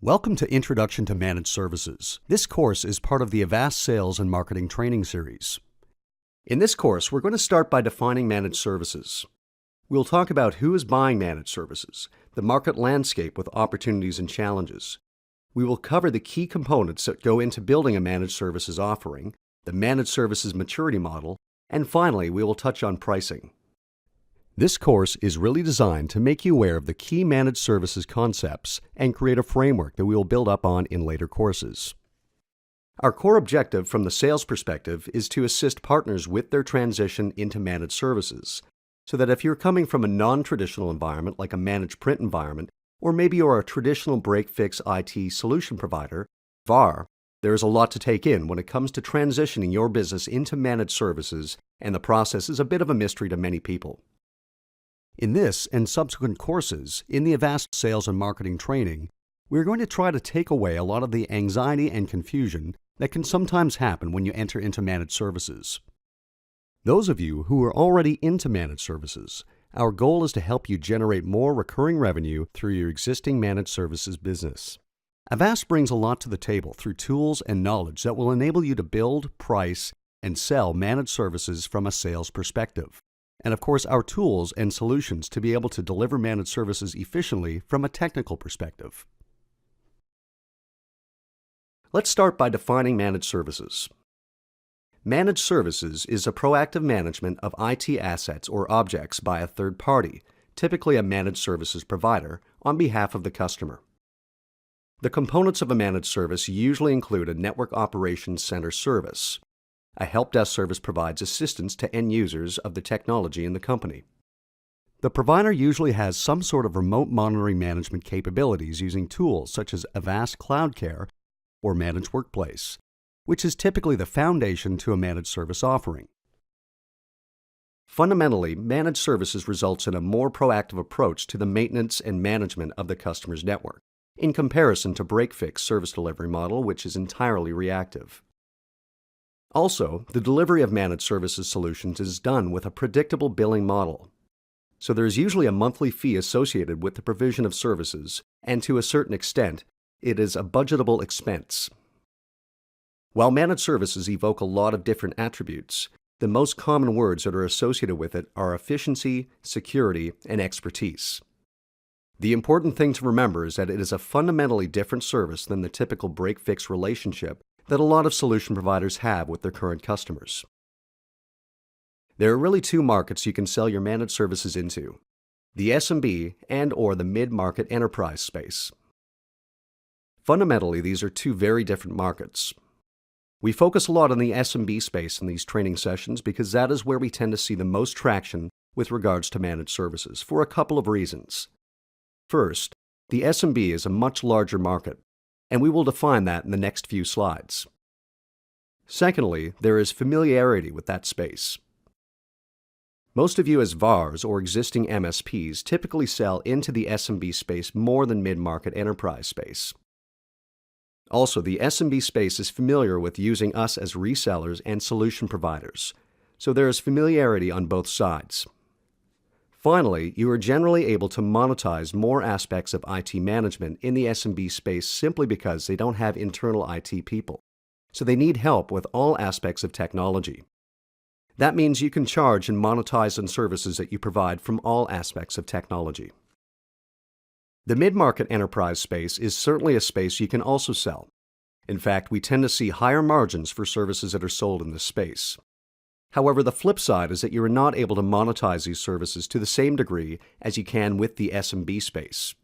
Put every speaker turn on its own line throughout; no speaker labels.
Welcome to Introduction to Managed Services. This course is part of the Avast Sales and Marketing Training Series. In this course, we're going to start by defining managed services. We'll talk about who is buying managed services, the market landscape with opportunities and challenges. We will cover the key components that go into building a managed services offering, the managed services maturity model, and finally, we will touch on pricing. This course is really designed to make you aware of the key managed services concepts and create a framework that we will build up on in later courses. Our core objective from the sales perspective is to assist partners with their transition into managed services, so that if you're coming from a non-traditional environment like a managed print environment, or maybe you're a traditional break-fix IT solution provider, VAR, there is a lot to take in when it comes to transitioning your business into managed services, and the process is a bit of a mystery to many people. In this and subsequent courses in the Avast Sales and Marketing Training, we're going to try to take away a lot of the anxiety and confusion that can sometimes happen when you enter into managed services. Those of you who are already into managed services, our goal is to help you generate more recurring revenue through your existing managed services business. Avast brings a lot to the table through tools and knowledge that will enable you to build, price, and sell managed services from a sales perspective. And of course, our tools and solutions to be able to deliver managed services efficiently from a technical perspective. Let's start by defining managed services. Managed services is a proactive management of IT assets or objects by a third party, typically a managed services provider, on behalf of the customer. The components of a managed service usually include a network operations center service. A help desk service provides assistance to end users of the technology in the company. The provider usually has some sort of remote monitoring management capabilities using tools such as Avast Cloud Care or Managed Workplace, which is typically the foundation to a managed service offering. Fundamentally, managed services results in a more proactive approach to the maintenance and management of the customer's network, in comparison to break-fix service delivery model, which is entirely reactive. Also, the delivery of managed services solutions is done with a predictable billing model. So there is usually a monthly fee associated with the provision of services, and to a certain extent, it is a budgetable expense. While managed services evoke a lot of different attributes, the most common words that are associated with it are efficiency, security, and expertise. The important thing to remember is that it is a fundamentally different service than the typical break-fix relationship that a lot of solution providers have with their current customers. There are really two markets you can sell your managed services into: the SMB and/or the mid-market enterprise space. Fundamentally, these are two very different markets. We focus a lot on the SMB space in these training sessions because that is where we tend to see the most traction with regards to managed services for a couple of reasons. First, the SMB is a much larger market, and we will define that in the next few slides. Secondly, there is familiarity with that space. Most of you as VARs or existing MSPs typically sell into the SMB space more than mid-market enterprise space. Also, the SMB space is familiar with using us as resellers and solution providers, so there is familiarity on both sides. Finally, you are generally able to monetize more aspects of IT management in the SMB space simply because they don't have internal IT people, so they need help with all aspects of technology. That means you can charge and monetize on services that you provide from all aspects of technology. The mid-market enterprise space is certainly a space you can also sell. In fact, we tend to see higher margins for services that are sold in this space. However, the flip side is that you are not able to monetize these services to the same degree as you can with the SMB space.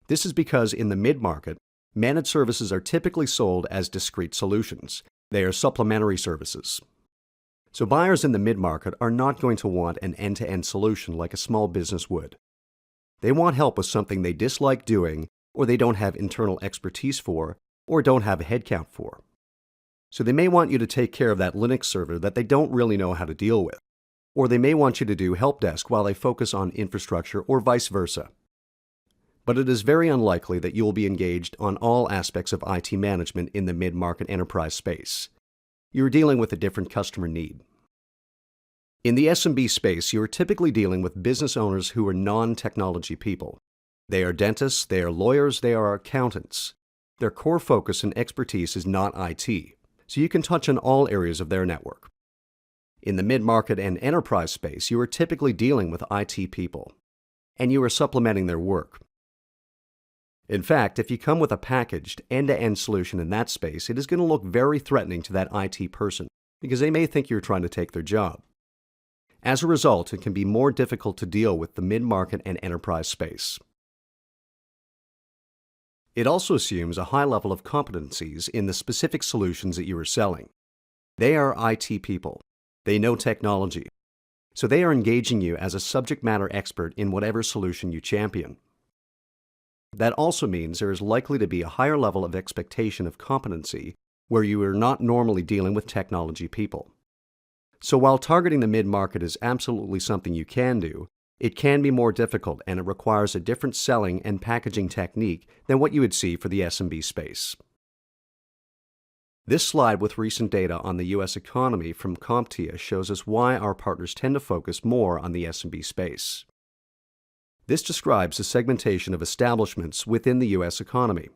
This is because in the mid-market, managed services are typically sold as discrete solutions. They are supplementary services. So buyers in the mid-market are not going to want an end-to-end solution like a small business would. They want help with something they dislike doing, or they don't have internal expertise for, or don't have a headcount for. So they may want you to take care of that Linux server that they don't really know how to deal with. Or they may want you to do help desk while they focus on infrastructure or vice versa. But it is very unlikely that you will be engaged on all aspects of IT management in the mid-market enterprise space. You are dealing with a different customer need. In the SMB space, you are typically dealing with business owners who are non-technology people. They are dentists, they are lawyers, they are accountants. Their core focus and expertise is not IT, so you can touch on all areas of their network. In the mid-market and enterprise space, you are typically dealing with IT people, and you are supplementing their work. In fact, if you come with a packaged, end-to-end solution in that space, it is going to look very threatening to that IT person because they may think you're trying to take their job. As a result, it can be more difficult to deal with the mid-market and enterprise space. It also assumes a high level of competencies in the specific solutions that you are selling. They are IT people. They know technology. So they are engaging you as a subject matter expert in whatever solution you champion. That also means there is likely to be a higher level of expectation of competency where you are not normally dealing with technology people. So while targeting the mid-market is absolutely something you can do, it can be more difficult and it requires a different selling and packaging technique than what you would see for the SMB space. This slide with recent data on the U.S. economy from CompTIA shows us why our partners tend to focus more on the SMB space. This describes the segmentation of establishments within the U.S. economy.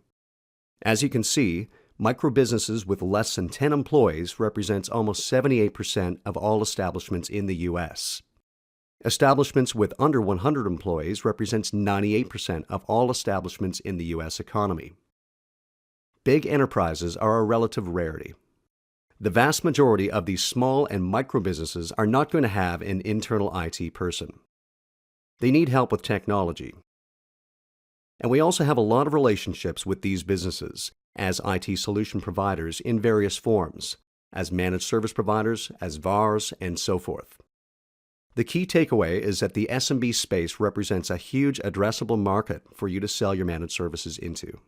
As you can see, micro-businesses with less than 10 employees represents almost 78% of all establishments in the U.S. Establishments with under 100 employees represents 98% of all establishments in the U.S. economy. Big enterprises are a relative rarity. The vast majority of these small and micro-businesses are not going to have an internal IT person. They need help with technology. And we also have a lot of relationships with these businesses as IT solution providers in various forms, as managed service providers, as VARs, and so forth. The key takeaway is that the SMB space represents a huge addressable market for you to sell your managed services into.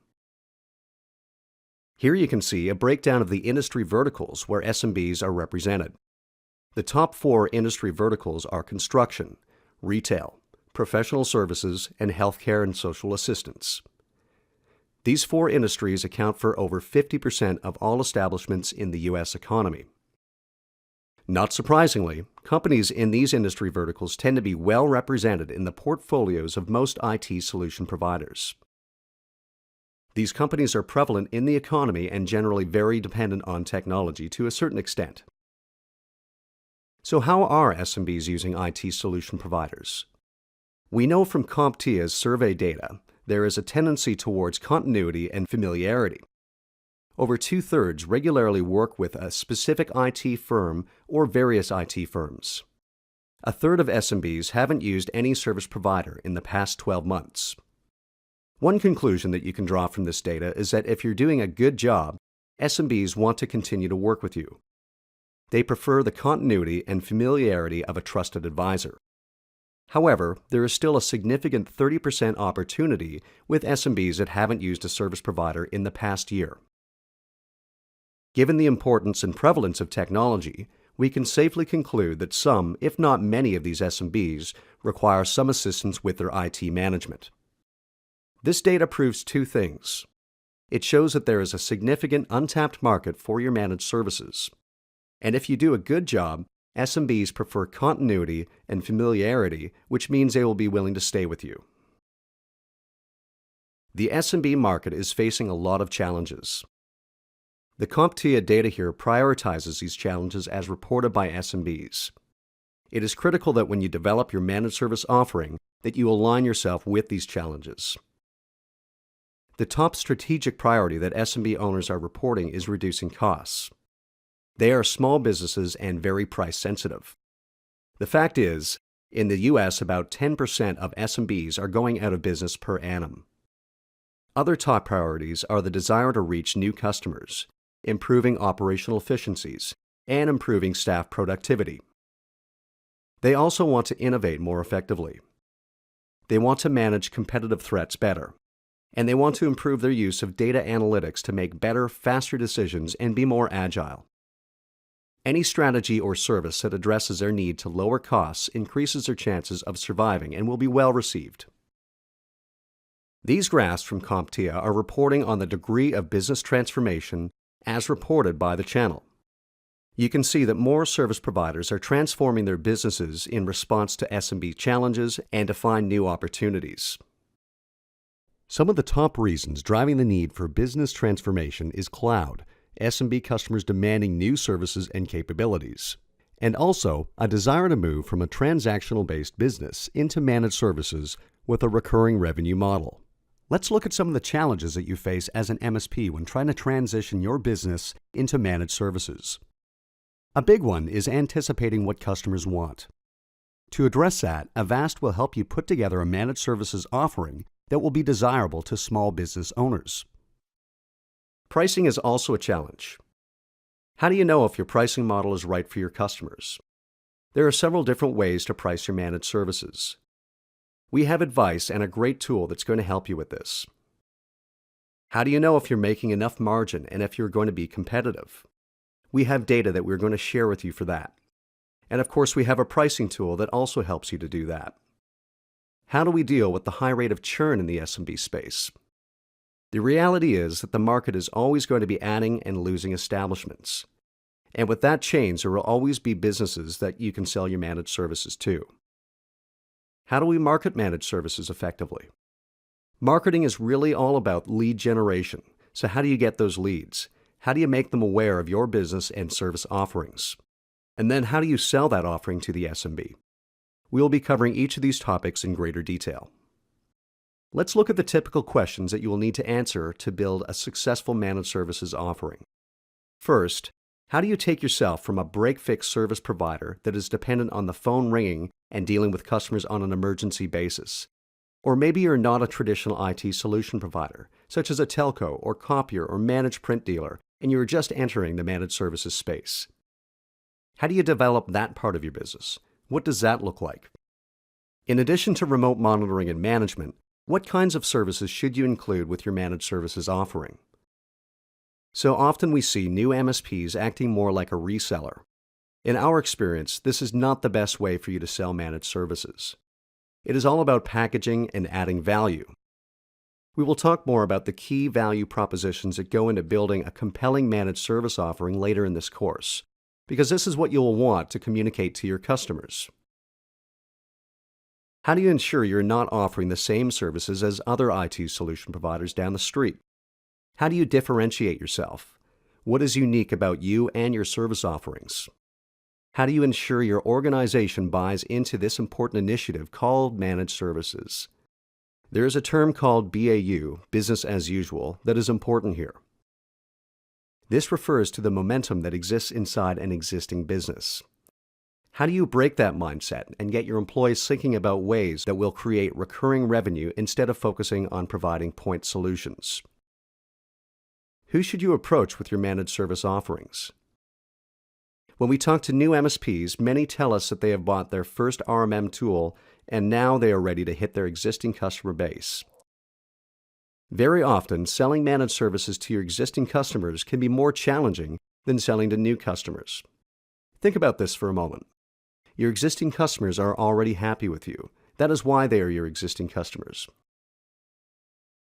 Here you can see a breakdown of the industry verticals where SMBs are represented. The top 4 industry verticals are construction, retail, professional services, and healthcare and social assistance. These 4 industries account for over 50% of all establishments in the U.S. economy. Not surprisingly, companies in these industry verticals tend to be well represented in the portfolios of most IT solution providers. These companies are prevalent in the economy and generally very dependent on technology to a certain extent. So how are SMBs using IT solution providers? We know from CompTIA's survey data there is a tendency towards continuity and familiarity. Over 2/3 regularly work with a specific IT firm or various IT firms. 1/3 of SMBs haven't used any service provider in the past 12 months. One conclusion that you can draw from this data is that if you're doing a good job, SMBs want to continue to work with you. They prefer the continuity and familiarity of a trusted advisor. However, there is still a significant 30% opportunity with SMBs that haven't used a service provider in the past year. Given the importance and prevalence of technology, we can safely conclude that some, if not many, of these SMBs require some assistance with their IT management. This data proves 2 things. It shows that there is a significant untapped market for your managed services. And if you do a good job, SMBs prefer continuity and familiarity, which means they will be willing to stay with you. The SMB market is facing a lot of challenges. The CompTIA data here prioritizes these challenges as reported by SMBs. It is critical that when you develop your managed service offering, that you align yourself with these challenges. The top strategic priority that SMB owners are reporting is reducing costs. They are small businesses and very price sensitive. The fact is, in the U.S., about 10% of SMBs are going out of business per annum. Other top priorities are the desire to reach new customers, improving operational efficiencies, and improving staff productivity. They also want to innovate more effectively. They want to manage competitive threats better, and they want to improve their use of data analytics to make better, faster decisions and be more agile. Any strategy or service that addresses their need to lower costs increases their chances of surviving and will be well received. These graphs from CompTIA are reporting on the degree of business transformation as reported by the channel. You can see that more service providers are transforming their businesses in response to SMB challenges and to find new opportunities. Some of the top reasons driving the need for business transformation is cloud, SMB customers demanding new services and capabilities, and also a desire to move from a transactional-based business into managed services with a recurring revenue model. Let's look at some of the challenges that you face as an MSP when trying to transition your business into managed services. A big one is anticipating what customers want. To address that, Avast will help you put together a managed services offering that will be desirable to small business owners. Pricing is also a challenge. How do you know if your pricing model is right for your customers? There are several different ways to price your managed services. We have advice and a great tool that's going to help you with this. How do you know if you're making enough margin and if you're going to be competitive? We have data that we're going to share with you for that. And of course, we have a pricing tool that also helps you to do that. How do we deal with the high rate of churn in the SMB space? The reality is that the market is always going to be adding and losing establishments. And with that change, there will always be businesses that you can sell your managed services to. How do we market managed services effectively? Marketing is really all about lead generation. So how do you get those leads? How do you make them aware of your business and service offerings? And then how do you sell that offering to the SMB? We will be covering each of these topics in greater detail. Let's look at the typical questions that you will need to answer to build a successful managed services offering. First, how do you take yourself from a break-fix service provider that is dependent on the phone ringing and dealing with customers on an emergency basis? Or maybe you're not a traditional IT solution provider, such as a telco or copier or managed print dealer, and you're just entering the managed services space. How do you develop that part of your business? What does that look like? In addition to remote monitoring and management, what kinds of services should you include with your managed services offering? So often we see new MSPs acting more like a reseller. In our experience, this is not the best way for you to sell managed services. It is all about packaging and adding value. We will talk more about the key value propositions that go into building a compelling managed service offering later in this course, because this is what you will want to communicate to your customers. How do you ensure you're not offering the same services as other IT solution providers down the street? How do you differentiate yourself? What is unique about you and your service offerings? How do you ensure your organization buys into this important initiative called managed services? There is a term called BAU, business as usual, that is important here. This refers to the momentum that exists inside an existing business. How do you break that mindset and get your employees thinking about ways that will create recurring revenue instead of focusing on providing point solutions? Who should you approach with your managed service offerings? When we talk to new MSPs, many tell us that they have bought their first RMM tool and now they are ready to hit their existing customer base. Very often, selling managed services to your existing customers can be more challenging than selling to new customers. Think about this for a moment. Your existing customers are already happy with you. That is why they are your existing customers.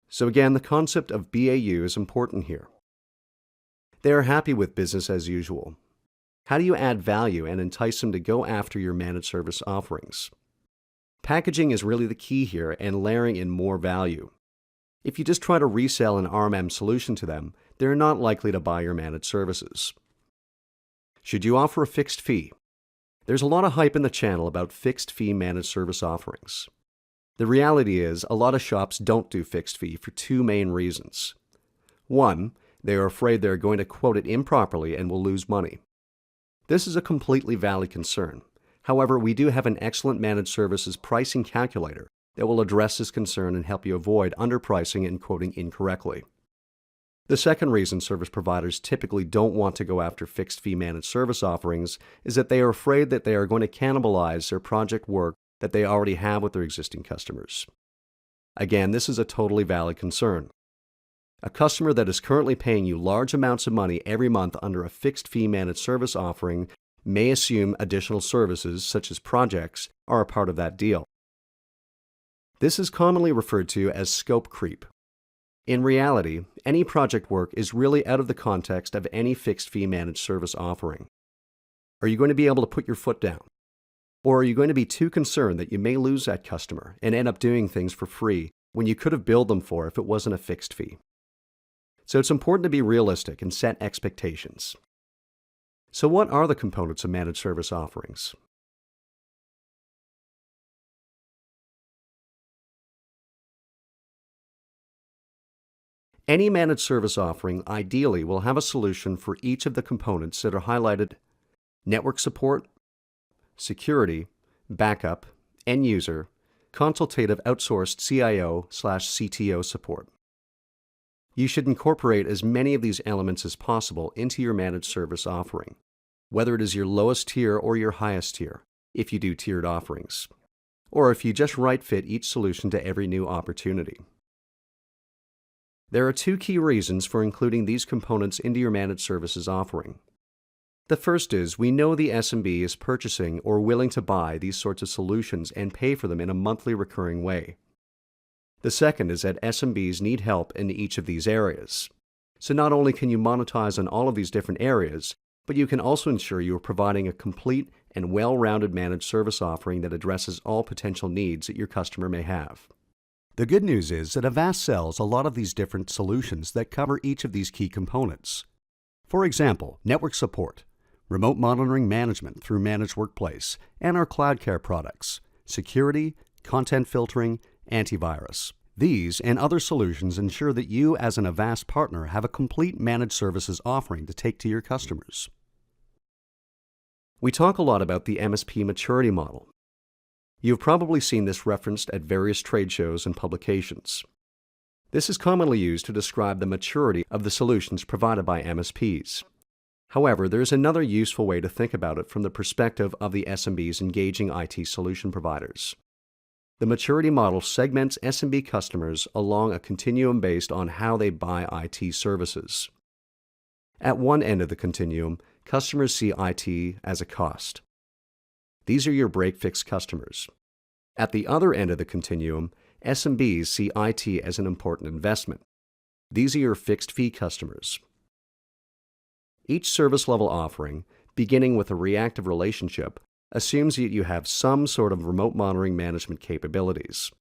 So again, the concept of BAU is important here. They are happy with business as usual. How do you add value and entice them to go after your managed service offerings? Packaging is really the key here and layering in more value. If you just try to resell an RMM solution to them, they're not likely to buy your managed services. Should you offer a fixed fee? There's a lot of hype in the channel about fixed fee managed service offerings. The reality is, a lot of shops don't do fixed fee for two main reasons. One, they are afraid they're going to quote it improperly and will lose money. This is a completely valid concern. However, we do have an excellent managed services pricing calculator that will address this concern and help you avoid underpricing and quoting incorrectly. The second reason service providers typically don't want to go after fixed-fee managed service offerings is that they are afraid that they are going to cannibalize their project work that they already have with their existing customers. Again, this is a totally valid concern. A customer that is currently paying you large amounts of money every month under a fixed-fee managed service offering may assume additional services, such as projects, are a part of that deal. This is commonly referred to as scope creep. In reality, any project work is really out of the context of any fixed-fee managed service offering. Are you going to be able to put your foot down? Or are you going to be too concerned that you may lose that customer and end up doing things for free when you could have billed them for if it wasn't a fixed fee. So it's important to be realistic and set expectations. So what are the components of managed service offerings? Any managed service offering ideally will have a solution for each of the components that are highlighted: network support, security, backup, end user, consultative outsourced CIO/CTO support. You should incorporate as many of these elements as possible into your managed service offering, whether it is your lowest tier or your highest tier, if you do tiered offerings, or if you just right fit each solution to every new opportunity. There are two key reasons for including these components into your managed services offering. The first is we know the SMB is purchasing or willing to buy these sorts of solutions and pay for them in a monthly recurring way. The second is that SMBs need help in each of these areas. So not only can you monetize on all of these different areas, but you can also ensure you are providing a complete and well-rounded managed service offering that addresses all potential needs that your customer may have. The good news is that Avast sells a lot of these different solutions that cover each of these key components. For example, network support, remote monitoring management through Managed Workplace, and our CloudCare products, security, content filtering, antivirus. These and other solutions ensure that you as an Avast partner have a complete managed services offering to take to your customers. We talk a lot about the MSP maturity model. You've probably seen this referenced at various trade shows and publications. This is commonly used to describe the maturity of the solutions provided by MSPs. However, there is another useful way to think about it from the perspective of the SMBs engaging IT solution providers. The maturity model segments SMB customers along a continuum based on how they buy IT services. At one end of the continuum, customers see IT as a cost. These are your break-fix customers. At the other end of the continuum, SMBs see IT as an important investment. These are your fixed-fee customers. Each service level offering, beginning with a reactive relationship, assumes that you have some sort of remote monitoring management capabilities.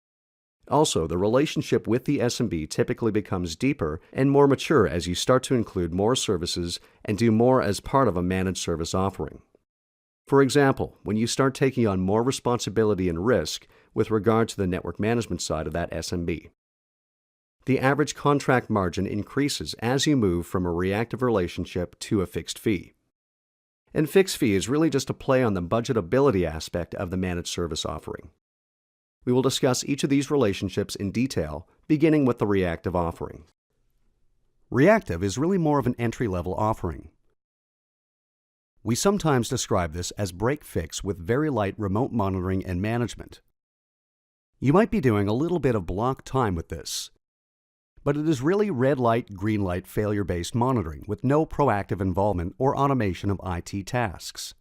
Also, the relationship with the SMB typically becomes deeper and more mature as you start to include more services and do more as part of a managed service offering. For example, when you start taking on more responsibility and risk with regard to the network management side of that SMB. The average contract margin increases as you move from a reactive relationship to a fixed fee. And fixed fee is really just a play on the budgetability aspect of the managed service offering. We will discuss each of these relationships in detail, beginning with the reactive offering. Reactive is really more of an entry-level offering. We sometimes describe this as break-fix with very light remote monitoring and management. You might be doing a little bit of block time with this, but it is really red light, green light failure-based monitoring with no proactive involvement or automation of IT tasks.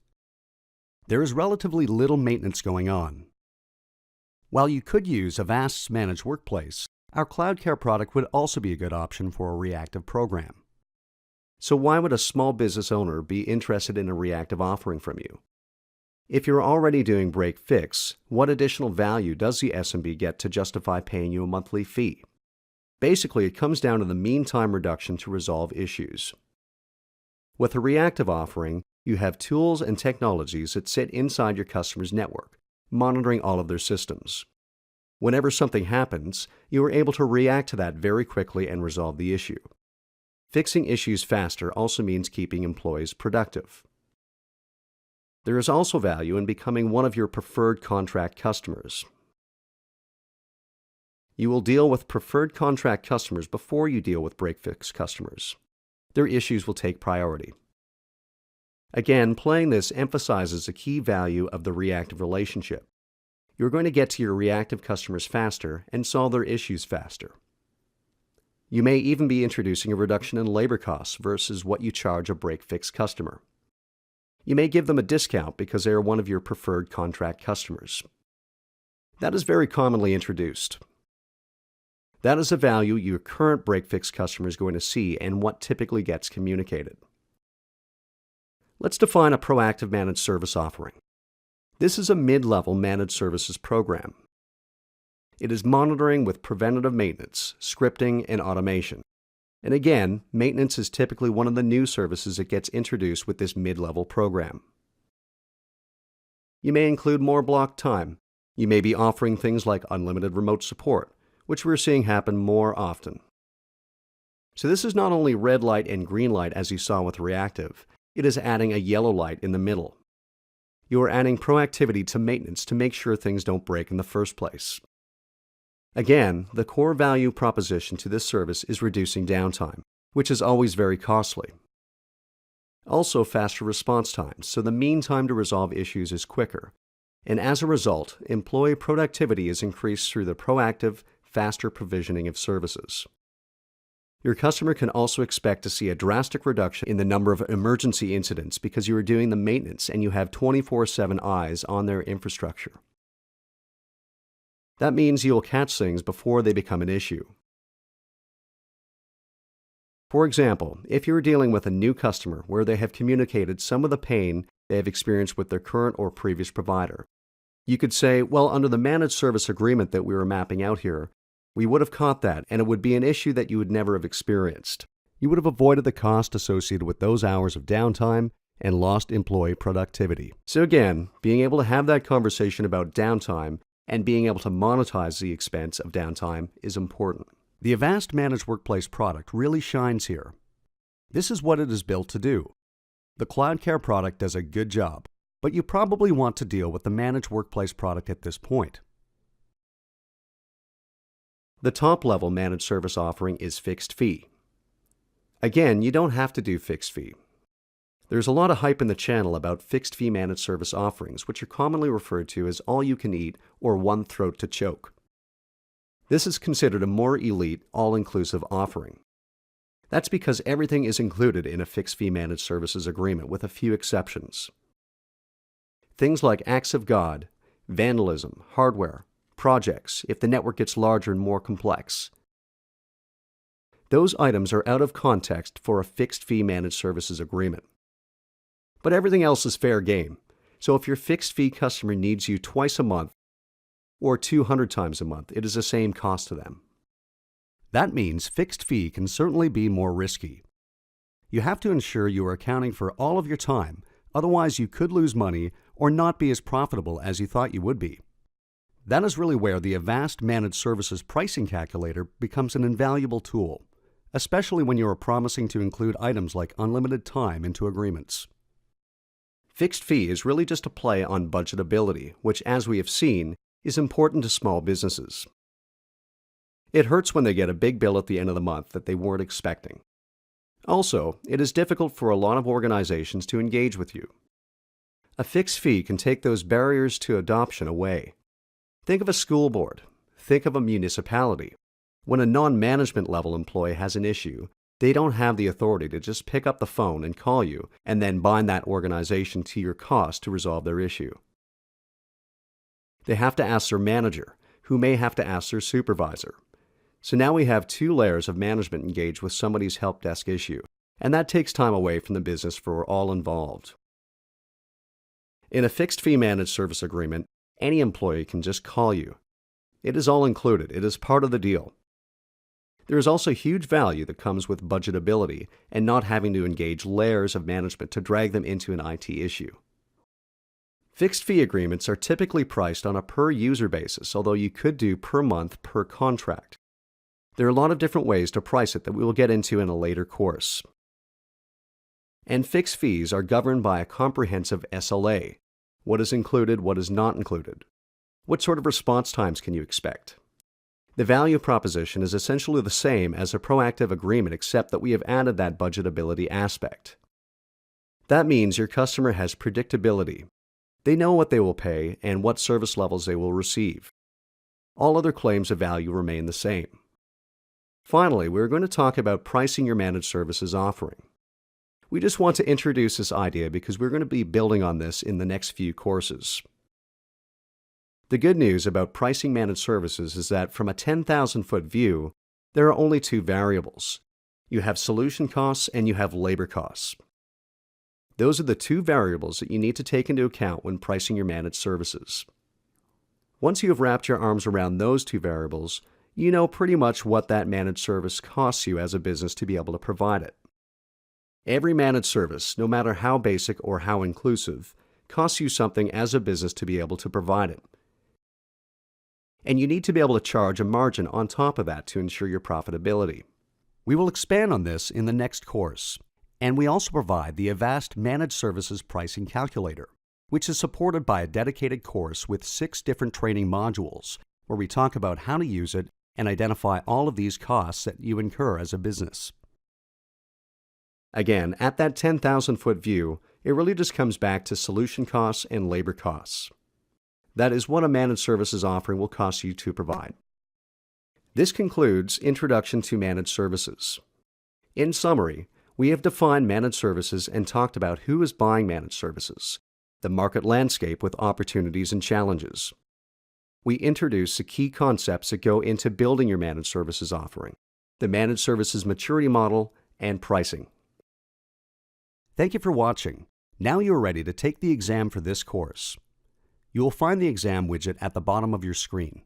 There is relatively little maintenance going on. While you could use Avast's Managed Workplace, our CloudCare product would also be a good option for a reactive program. So why would a small business owner be interested in a reactive offering from you? If you're already doing break-fix, what additional value does the SMB get to justify paying you a monthly fee? Basically, it comes down to the mean time reduction to resolve issues. With a reactive offering, you have tools and technologies that sit inside your customer's network, monitoring all of their systems. Whenever something happens, you are able to react to that very quickly and resolve the issue. Fixing issues faster also means keeping employees productive. There is also value in becoming one of your preferred contract customers. You will deal with preferred contract customers before you deal with break-fix customers. Their issues will take priority. Again, playing this emphasizes the key value of the reactive relationship. You're going to get to your reactive customers faster and solve their issues faster. You may even be introducing a reduction in labor costs versus what you charge a break-fix customer. You may give them a discount because they are one of your preferred contract customers. That is very commonly introduced. That is a value your current break-fix customer is going to see and what typically gets communicated. Let's define a proactive managed service offering. This is a mid-level managed services program. It is monitoring with preventative maintenance, scripting, and automation. And again, maintenance is typically one of the new services that gets introduced with this mid-level program. You may include more block time. You may be offering things like unlimited remote support, which we're seeing happen more often. So this is not only red light and green light as you saw with reactive, it is adding a yellow light in the middle. You are adding proactivity to maintenance to make sure things don't break in the first place. Again, the core value proposition to this service is reducing downtime, which is always very costly. Also, faster response times, so the mean time to resolve issues is quicker. And as a result, employee productivity is increased through the proactive, faster provisioning of services. Your customer can also expect to see a drastic reduction in the number of emergency incidents because you are doing the maintenance and you have 24/7 eyes on their infrastructure. That means you'll catch things before they become an issue. For example, if you're dealing with a new customer where they have communicated some of the pain they have experienced with their current or previous provider, you could say, well, under the managed service agreement that we were mapping out here, we would have caught that and it would be an issue that you would never have experienced. You would have avoided the cost associated with those hours of downtime and lost employee productivity. So again, being able to have that conversation about downtime and being able to monetize the expense of downtime is important. The Avast Managed Workplace product really shines here. This is what it is built to do. The CloudCare product does a good job, but you probably want to deal with the Managed Workplace product at this point. The top-level managed service offering is fixed fee. Again, you don't have to do fixed fee. There's a lot of hype in the channel about fixed fee managed service offerings, which are commonly referred to as all-you-can-eat or one throat to choke. This is considered a more elite, all-inclusive offering. That's because everything is included in a fixed fee managed services agreement with a few exceptions. Things like acts of God, vandalism, hardware, projects, if the network gets larger and more complex. Those items are out of context for a fixed fee managed services agreement. But everything else is fair game. So if your fixed fee customer needs you twice a month or 200 times a month, it is the same cost to them. That means fixed fee can certainly be more risky. You have to ensure you are accounting for all of your time, otherwise you could lose money or not be as profitable as you thought you would be. That is really where the Avast Managed Services pricing calculator becomes an invaluable tool, especially when you are promising to include items like unlimited time into agreements. Fixed fee is really just a play on budgetability, which, as we have seen, is important to small businesses. It hurts when they get a big bill at the end of the month that they weren't expecting. Also, it is difficult for a lot of organizations to engage with you. A fixed fee can take those barriers to adoption away. Think of a school board. Think of a municipality. When a non-management level employee has an issue, they don't have the authority to just pick up the phone and call you and then bind that organization to your cost to resolve their issue. They have to ask their manager, who may have to ask their supervisor. So now we have two layers of management engaged with somebody's help desk issue, and that takes time away from the business for all involved. In a fixed fee managed service agreement, any employee can just call you. It is all included. It is part of the deal. There is also huge value that comes with budgetability and not having to engage layers of management to drag them into an IT issue. Fixed fee agreements are typically priced on a per user basis, although you could do per month per contract. There are a lot of different ways to price it that we will get into in a later course. And fixed fees are governed by a comprehensive SLA. What is included, what is not included? What sort of response times can you expect? The value proposition is essentially the same as a proactive agreement, except that we have added that budgetability aspect. That means your customer has predictability. They know what they will pay and what service levels they will receive. All other claims of value remain the same. Finally, we're going to talk about pricing your managed services offering. We just want to introduce this idea because we're going to be building on this in the next few courses. The good news about pricing managed services is that from a 10,000-foot view, there are only two variables. You have solution costs and you have labor costs. Those are the two variables that you need to take into account when pricing your managed services. Once you have wrapped your arms around those two variables, you know pretty much what that managed service costs you as a business to be able to provide it. Every managed service, no matter how basic or how inclusive, costs you something as a business to be able to provide it. And you need to be able to charge a margin on top of that to ensure your profitability. We will expand on this in the next course. And we also provide the Avast Managed Services Pricing Calculator, which is supported by a dedicated course with 6 different training modules, where we talk about how to use it and identify all of these costs that you incur as a business. Again, at that 10,000-foot view, it really just comes back to solution costs and labor costs. That is what a managed services offering will cost you to provide. This concludes Introduction to Managed Services. In summary, we have defined managed services and talked about who is buying managed services, the market landscape with opportunities and challenges. We introduced the key concepts that go into building your managed services offering, the managed services maturity model, and pricing. Thank you for watching. Now you are ready to take the exam for this course. You will find the exam widget at the bottom of your screen.